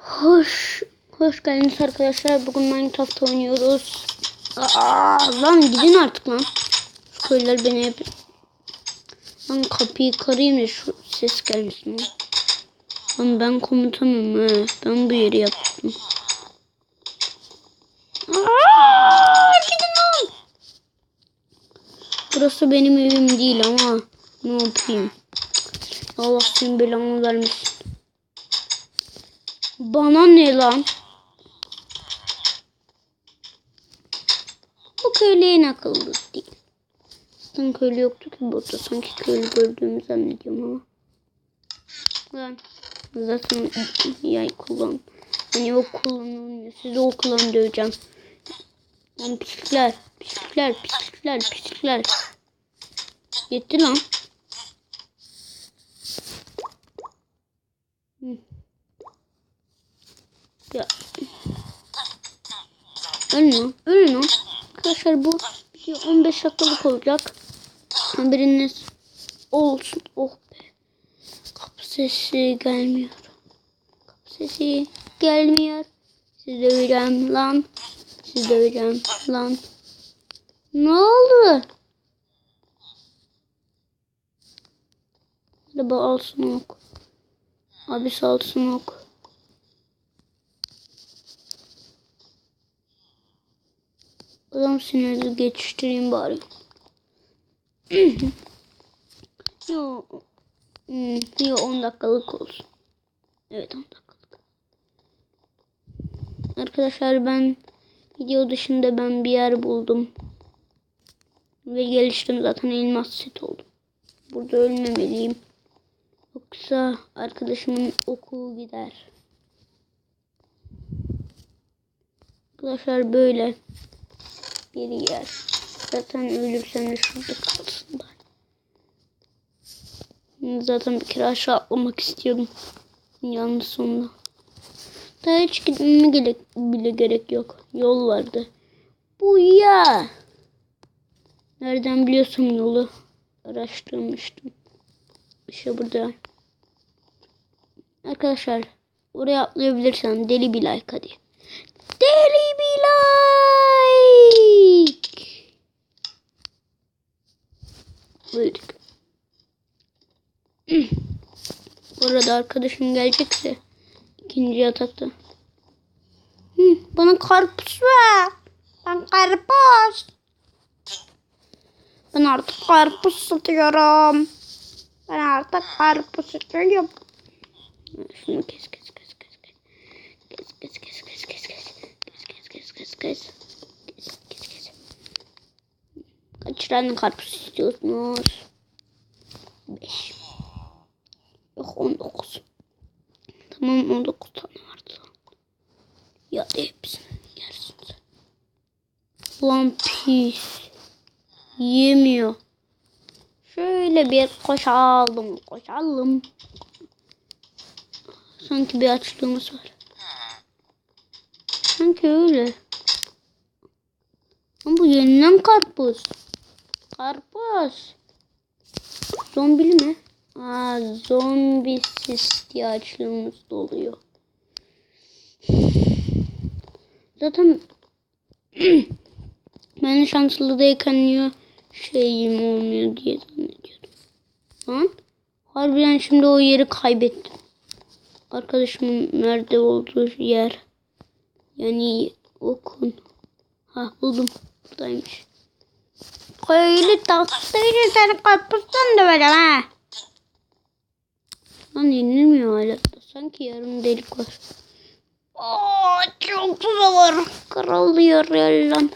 Hoş geldiniz arkadaşlar. Bugün Minecraft oynuyoruz. Lan gidin artık lan. Şu köylüler beni hep... Lan kapıyı kırayım da şu ses gelmesin. Lan ben komutanım he. Ben bu yeri yaptım. Gidin lan. Burası benim evim değil ama ne yapayım. Allah senin belanı vermesin. Bana ne lan? Bu köylüye ne akıllı değil. Zaten köylü yoktu ki burada. Sanki köylü gördüğümü zannediyorum ama. Lan zaten yay kullan. Hani o kullanılmıyor. Sizi o kullan döveceğim. Lan pislikler. Yetti lan. Ya. Ölün lan. Arkadaşlar bu 15 dakikalık olacak. Haberiniz olsun. Oh be. Kapı sesi gelmiyor. Sizi döveceğim lan. Ne oldu? Araba alsın ok. Abi salsın ok. Adam sinirli geçiştireyim bari. Yo 10 dakikalık olsun. Evet 10 dakikalık. Arkadaşlar ben video dışında bir yer buldum. Ve geliştim zaten elmas set oldum. Burada ölmemeliyim. Yoksa arkadaşımın oku gider. Arkadaşlar böyle bir yer. Zaten ölürsem de şurada kalsın da. Zaten bir kere aşağı atlamak istiyordum. Yalnız sonunda. Daha hiç gitmeme bile gerek yok. Yol vardı. Bu ya. Nereden biliyorsam yolu araştırmıştım. İşte burada. Arkadaşlar oraya atlayabilirsem deli bir like hadi. Deli bir like. Öldük. Orada arkadaşım gelecekse ikinci yatakta. Bana karpuz ver. Ben artık karpuz satıyorum. Şunu kes. Kaç tane karpuz istiyorsunuz? 5. Yok 19. Tamam 19 tane vardı. Ya da hepsini yersiniz. Lan pis. Yemiyor. Şöyle bir koşalım. Sanki bir açlığımız var. Sanki öyle. Ama bu yenilen karpuz. Zombili mi? Zombisiz diye açlığımız doluyor. Zaten ben şanslı değilken niye şeyim olmuyor diye zannediyordum. Lan harbiden şimdi o yeri kaybettim. Arkadaşımın nerede olduğu yer. Yani okun. Buldum. Buradaymış. Köylü tatlıyla seni karpuzdan döveceğim ha. Lan yenilmiyor hala. Sanki yarım delik var. Çok zor. Kırılıyor ya lan.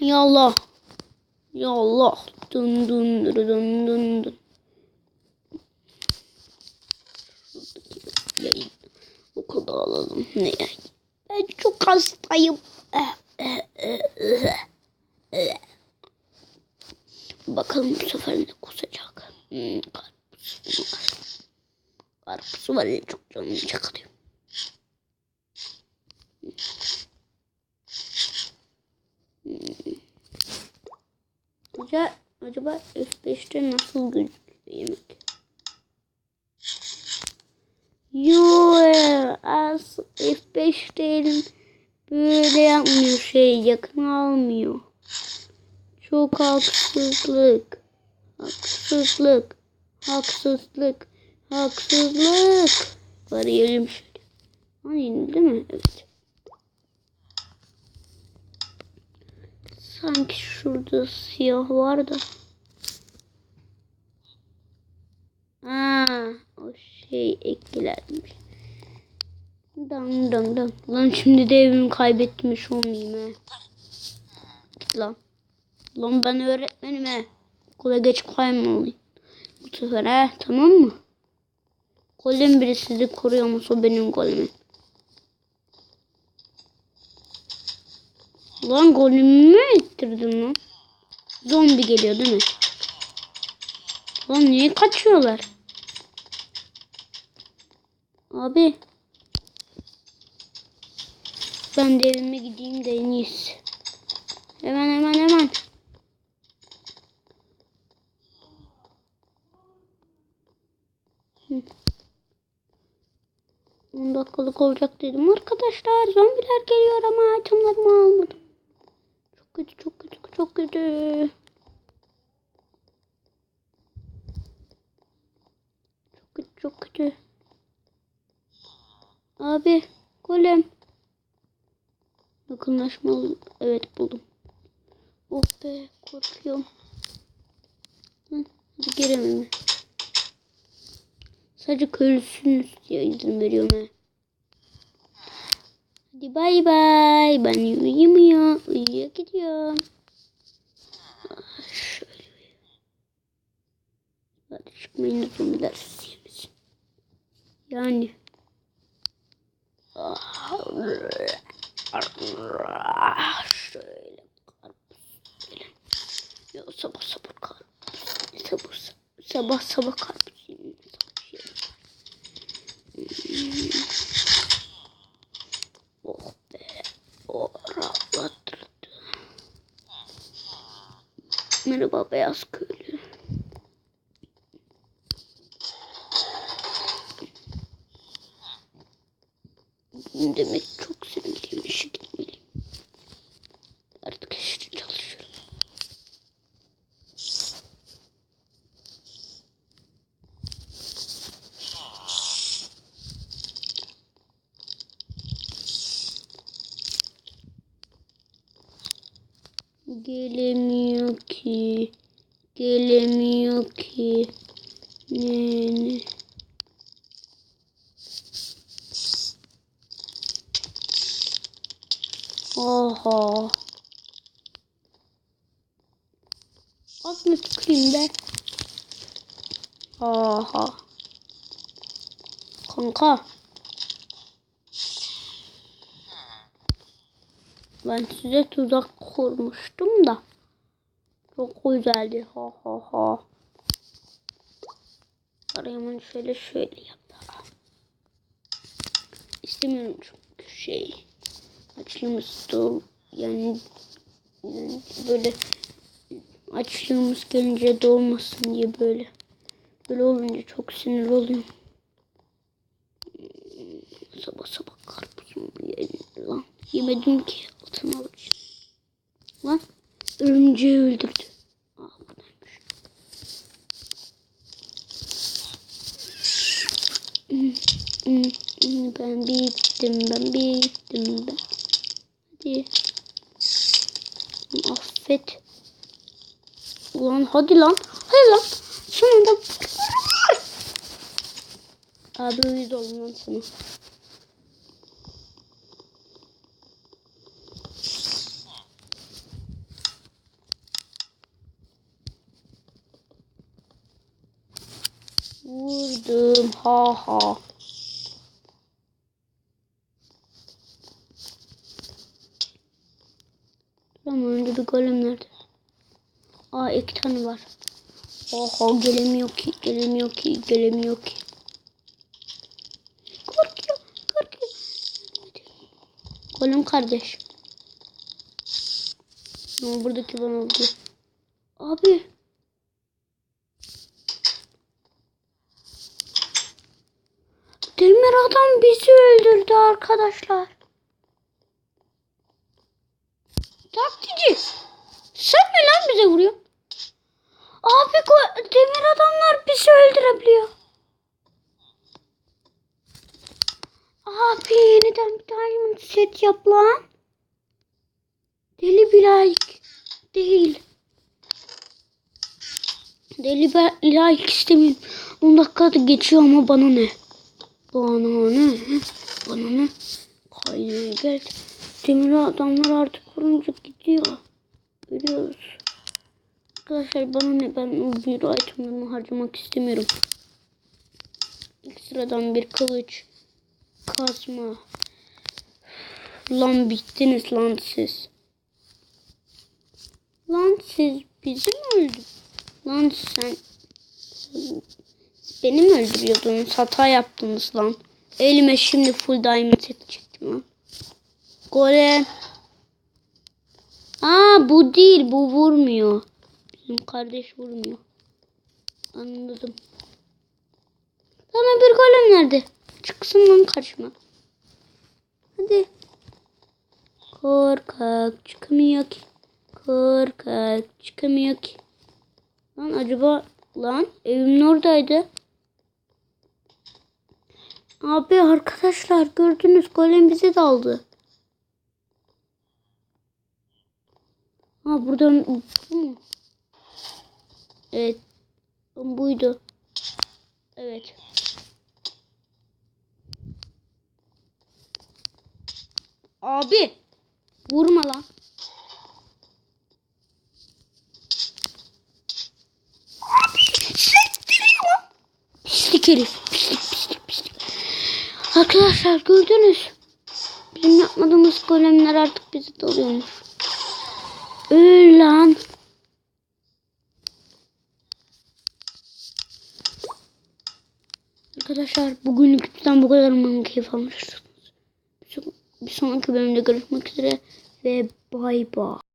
Ya Allah. Dın. Yayın. O kadar alalım. Ne yayın? Ben çok hastayım. Bakalım bu sefer ne kusacak. Karpuz var ya çok canım çakılıyor. Acaba F5'te nasıl gözüküyor yemek? Nasıl F5 değilim. Böyle yapmıyor şey. Yakın almıyor. Çok haksızlık. Haksızlık. Haksızlık. Haksızlık. Arayalım şöyle. Aynen değil mi? Evet. Sanki şurada siyah var da. O şey eklermiş. Dang dang dang. Lan şimdi de evimi kaybetmiş olmayayım he. Git lan. Lan ben öğretmenim he. Okula geç kaymalıyım. Bu sefer he, tamam mı? Golem biri sizi koruyor ama o benim golemim. Lan golemimi mi ettirdin lan? Zombi geliyor değil mi? Lan niye kaçıyorlar? Abi. Ben de evime gideyim de en iyisi. Hemen. 10 dakikalık olacak dedim. Arkadaşlar zombiler geliyor ama itemlerimi almadım. Çok kötü. Çok kötü. Abi golem. Yakınlaşmalı. Evet buldum. Oh be korkuyorum. Hadi giremem. Sadece köylüsünüz diye izin veriyorum he. Hadi bay bay. Ben uyumuyor. Uyuya gidiyorum. Şöyle. Hadi çıkmayın zombiler siz yemesin. Yani. Şöyle karpuz. Ya sabah karpuz. Sabah karpuz yiyeyim. Oh be. Oh rahatlattırdı. Merhaba beyaz köylü. Demek çok sinirliyim. İşe gitmeliyim. Artık işte çalışıyorum. Gelemiyor ki. Ne? Oha. Az mı tüküreyim be? Aha. Kanka. Ben size tuzak kurmuştum da. Çok güzeldi. Ha. Arayamın şöyle yap. İstemiyorum çünkü şey. Açlığımız dolu. Yani böyle açlığımız gelince dolmasın diye böyle. Böyle olunca çok sinir oluyorum. Sabah karpuzum yedim lan. Yemedim ki altına alacağım. Lan örümceği öldürdü. Ben bittim. Hadi. Affet. Ulan hadi lan. Sonunda. Abi uyuz oldum lan sana. Vurdum. Ha. Tamam önce bir golem nerede? İki tane var. Oha gelemiyor ki. Korkuyor. Golem kardeş. Ama buradaki bana oldu. Abi. Delme demir adam bizi öldürdü arkadaşlar. Taktici. Sen mi lan bize vuruyorsun? Abi demir adamlar bizi öldürebiliyor. Abi yeniden bir diamond set yap lan. Deli bir like değil. Deli bir like istemiyorum. 10 dakikada geçiyor ama bana ne? Bana ne? Bana ne? Kaynaya gel. Demir adamlar artık vurunca gidiyor. Görüyoruz. Arkadaşlar bana ne? Ben o büyülü itemlerimi harcamak istemiyorum. Ekstradan bir kılıç. Kazma. Lan bittiniz lan siz. Lan siz bizi mi öldürdünüz? Lan siz beni mi öldürüyordunuz? Hata yaptınız lan. Elime şimdi full diamond set çektim lan. Golem. Aa bu değil, bu vurmuyor. Bizim kardeş vurmuyor. Anladım. Lan öbür golem nerede? Çıksın lan karşıma. Hadi. Korkak çıkamıyor ki. Korkak çıkamıyor ki. Lan acaba lan evimin oradaydı. Abi arkadaşlar gördünüz golem bizi daldı. Ha buradan bu mu? Evet. Buydu. Evet. Abi vurma lan. Abi sektiriyor. Pislik herif. Pislik. Arkadaşlar gördünüz. Bizim yapmadığımız golemler artık bizi dalıyormuş. Öl lan. Arkadaşlar bugünlük lütfen bu kadar, umarım keyif almışsınız. Bir sonraki bölümde görüşmek üzere ve bay bay.